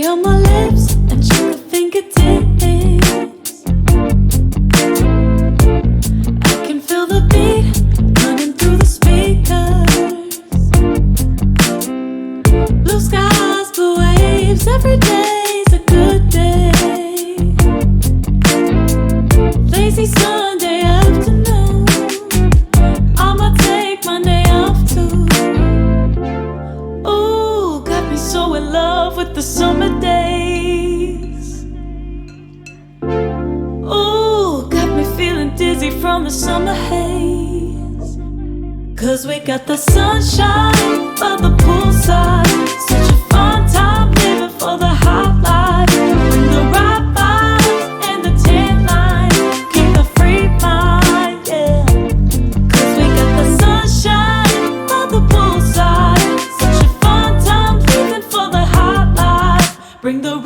cherry on my lips and sugar fingertips. I can feel the beat running through the speakers. Blue skies, blue waves, every day's a good day. Lazy Sunday afternoon, I'ma take Monday off too. Ooh, got me so in love with the summer days. Ooh, got me feeling dizzy from the summer haze. 'Cause we got the sunshine by the poolside, such a fun time living for the hot life. Bring the right vibes and the tan line, keep the free mind, yeah. 'Cause we got the sunshine by the poolside, such a fun time living for the hot life. Bring the